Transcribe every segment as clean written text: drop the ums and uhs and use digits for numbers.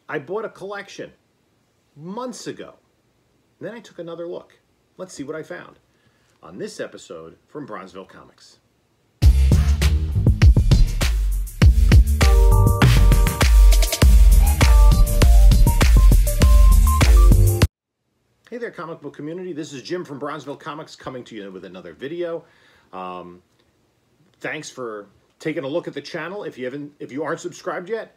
I bought a collection months ago. And then I took another look. Let's see what I found on this episode from Bronzeville Comics. Hey there, comic book community. This is Jim from Bronzeville Comics coming to you with another video. Thanks for taking a look at the channel. If you aren't subscribed yet,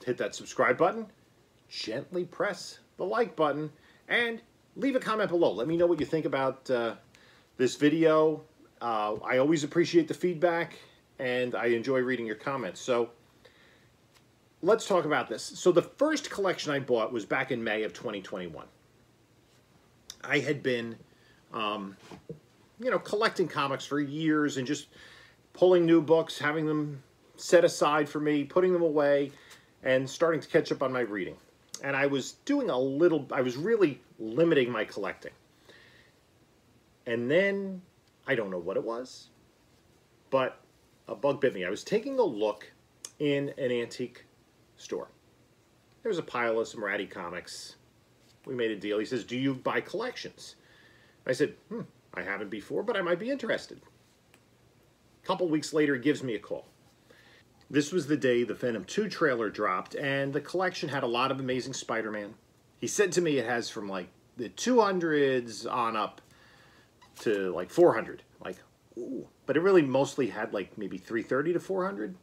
hit that subscribe button, gently press the like button, and leave a comment below. Let me know what you think about this video. I always appreciate the feedback, and I enjoy reading your comments. So let's talk about this. So the first collection I bought was back in May of 2021. I had been, collecting comics for years and just pulling new books, having them set aside for me, putting them away, and starting to catch up on my reading. And I was doing I was really limiting my collecting. And then, I don't know what it was, but a bug bit me. I was taking a look in an antique store. There was a pile of some ratty comics. We made a deal. He says, "Do you buy collections?" I said, I haven't before, but I might be interested. A couple weeks later, he gives me a call. This was the day the Venom 2 trailer dropped, and the collection had a lot of Amazing Spider-Man. He said to me it has from like the 200s on up to like 400. Like, ooh. But it really mostly had like maybe 330 to 400.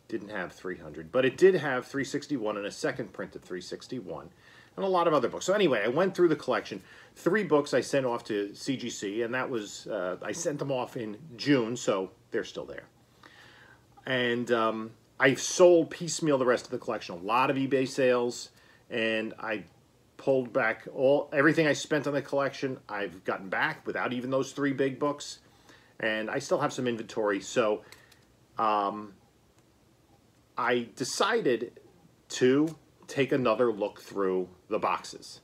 Didn't have 300, but it did have 361 and a second print of 361. And a lot of other books. So anyway, I went through the collection. 3 books I sent off to CGC, and that was, I sent them off in June, so they're still there. And I sold piecemeal the rest of the collection. A lot of eBay sales, and I pulled back everything I spent on the collection. I've gotten back without even those 3 big books, and I still have some inventory. So I decided to take another look through the boxes.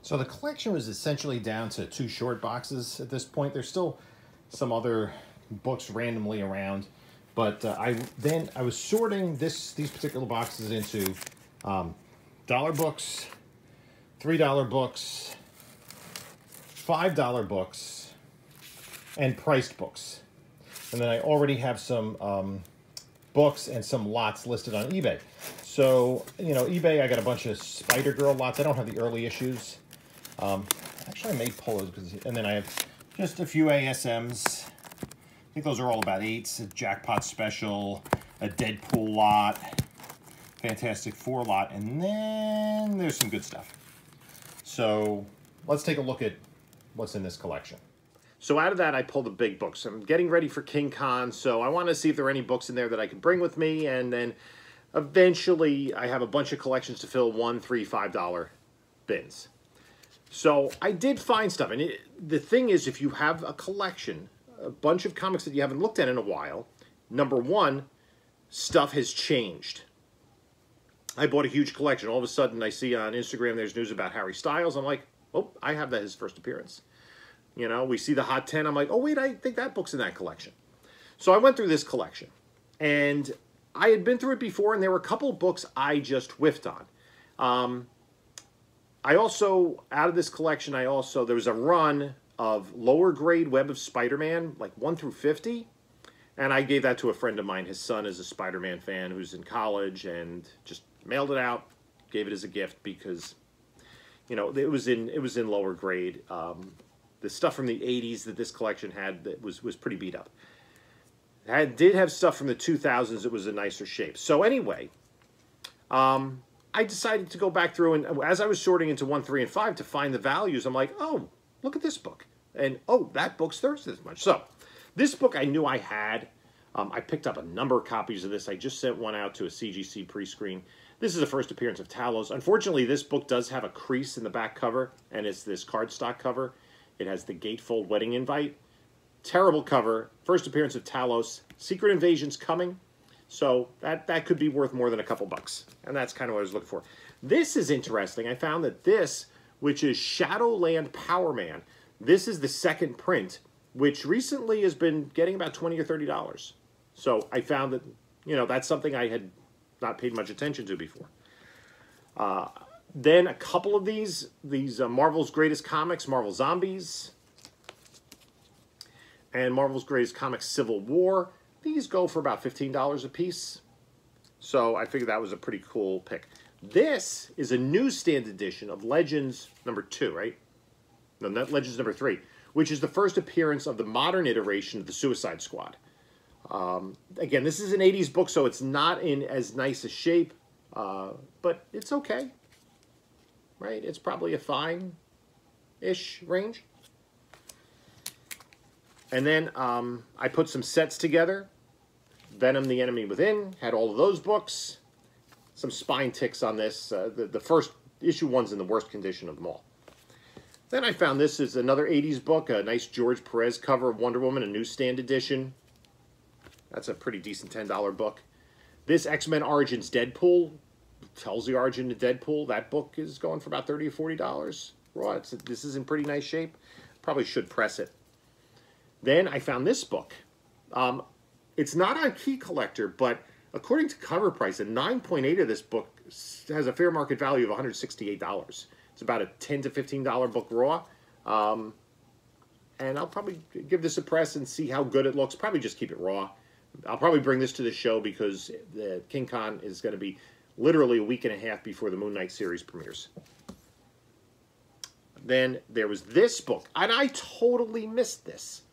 So the collection was essentially down to 2 short boxes at this point. There's still some other books randomly around, but I was sorting these particular boxes into dollar books, $3 books, $5 books, and priced books. And then I already have some books and some lots listed on eBay. So, eBay, I got a bunch of Spider-Girl lots. I don't have the early issues. Actually, I may pull those, and then I have just a few ASMs. I think those are all about 8s, a Jackpot Special, a Deadpool lot, Fantastic Four lot, and then there's some good stuff. So, let's take a look at what's in this collection. So out of that, I pulled the big books. I'm getting ready for King Con, so I want to see if there are any books in there that I can bring with me, and then eventually I have a bunch of collections to fill $1, $3, $5 bins. So I did find stuff, and the thing is, if you have a collection, a bunch of comics that you haven't looked at in a while, number one, stuff has changed. I bought a huge collection. All of a sudden, I see on Instagram there's news about Harry Styles. I'm like, oh, I have that his first appearance. We see the Hot 10. I'm like, oh, wait, I think that book's in that collection. So I went through this collection, and I had been through it before, and there were a couple of books I just whiffed on. I also, out of this collection, there was a run of lower grade Web of Spider-Man, like 1 through 50, and I gave that to a friend of mine. His son is a Spider-Man fan who's in college, and just mailed it out, gave it as a gift because, it was in lower grade. The stuff from the 80s that this collection had that was pretty beat up. It did have stuff from the 2000s that was in nicer shape. So anyway, I decided to go back through, and as I was sorting into 1, 3, and 5 to find the values, I'm like, oh, look at this book. And, oh, that book's worth this much. So this book I knew I had. I picked up a number of copies of this. I just sent one out to a CGC pre-screen. This is the first appearance of Talos. Unfortunately, this book does have a crease in the back cover, and it's this cardstock cover. It has the gatefold wedding invite. Terrible cover. First appearance of Talos. Secret Invasion's coming. So that could be worth more than a couple bucks. And that's kind of what I was looking for. This is interesting. I found that this, which is Shadowland Power Man, this is the second print, which recently has been getting about $20 or $30. So I found that, that's something I had not paid much attention to before. Then a couple of these Marvel's Greatest Comics, Marvel Zombies, and Marvel's Greatest Comics Civil War. These go for about $15 a piece. So I figured that was a pretty cool pick. This is a newsstand edition of Legends #2, right? No, not Legends #3, which is the first appearance of the modern iteration of the Suicide Squad. Again, this is an 80s book, so it's not in as nice a shape, but it's okay. Right? It's probably a fine-ish range. And then I put some sets together. Venom, the Enemy Within, had all of those books. Some spine ticks on this. The first issue one's in the worst condition of them all. Then I found this is another 80s book, a nice George Perez cover of Wonder Woman, a newsstand edition. That's a pretty decent $10 book. This X-Men Origins Deadpool tells the origin of Deadpool. That book is going for about $30 or $40 raw. This is in pretty nice shape. Probably should press it. Then I found this book. It's not on Key Collector, but according to cover price, a 9.8 of this book has a fair market value of $168. It's about a $10 to $15 book raw. And I'll probably give this a press and see how good it looks. Probably just keep it raw. I'll probably bring this to the show because the King Con is going to be literally a week and a half before the Moon Knight series premieres. Then there was this book, and I totally missed this.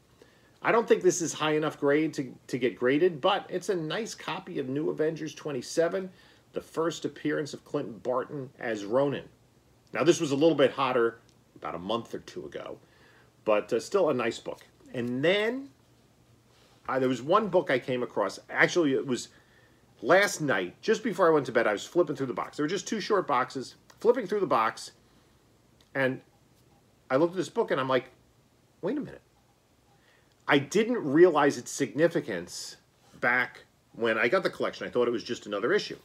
I don't think this is high enough grade to get graded, but it's a nice copy of New Avengers 27, the first appearance of Clinton Barton as Ronin. Now, this was a little bit hotter about a month or two ago, but still a nice book. And then there was one book I came across. Actually, it was last night, just before I went to bed. I was flipping through the box. There were just two short boxes, flipping through the box, and I looked at this book, and I'm like, wait a minute. I didn't realize its significance back when I got the collection. I thought it was just another issue.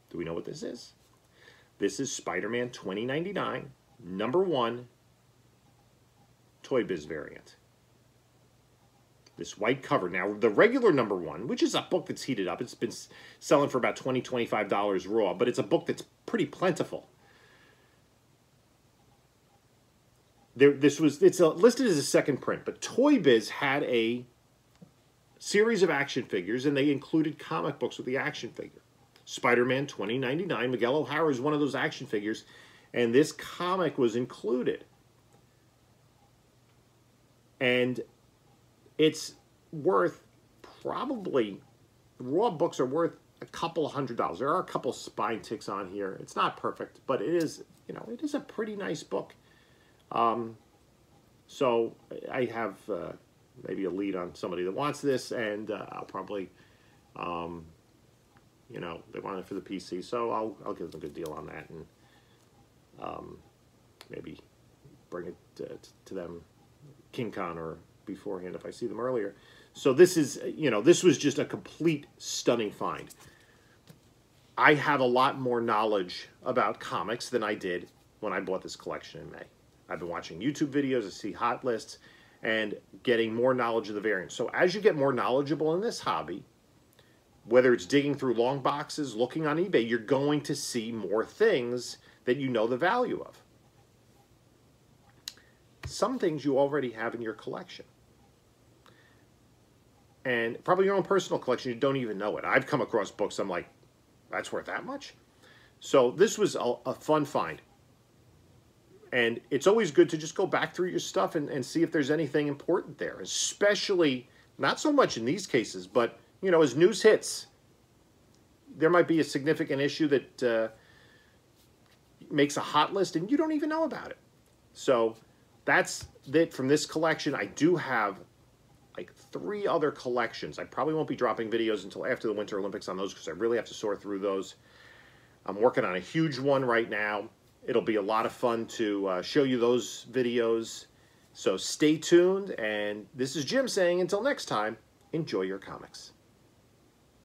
Do we know what this is? This is Spider-Man 2099, #1, Toy Biz variant. This white cover. Now, the regular #1, which is a book that's heated up, it's been selling for about $20, $25 raw, but it's a book that's pretty plentiful. It's listed as a second print, but Toy Biz had a series of action figures, and they included comic books with the action figure. Spider-Man 2099, Miguel O'Hara is one of those action figures, and this comic was included. And it's worth probably, raw books are worth a couple of $100. There are a couple spine ticks on here. It's not perfect, but it is, it is a pretty nice book. So I have maybe a lead on somebody that wants this, and I'll probably, they want it for the PC, so I'll give them a good deal on that, and maybe bring it to them King Con or beforehand if I see them earlier. So this is, this was just a complete stunning find. I have a lot more knowledge about comics than I did when I bought this collection in May. I've been watching YouTube videos, I see hot lists, and getting more knowledge of the variants. So as you get more knowledgeable in this hobby, whether it's digging through long boxes, looking on eBay, you're going to see more things that you know the value of. Some things you already have in your collection. And probably your own personal collection, you don't even know it. I've come across books, I'm like, that's worth that much? So this was a fun find. And it's always good to just go back through your stuff and see if there's anything important there, especially, not so much in these cases, but, as news hits, there might be a significant issue that makes a hot list and you don't even know about it. So that's it from this collection. I do have like 3 other collections. I probably won't be dropping videos until after the Winter Olympics on those because I really have to sort through those. I'm working on a huge one right now. It'll be a lot of fun to show you those videos. So stay tuned. And this is Jim saying until next time, enjoy your comics.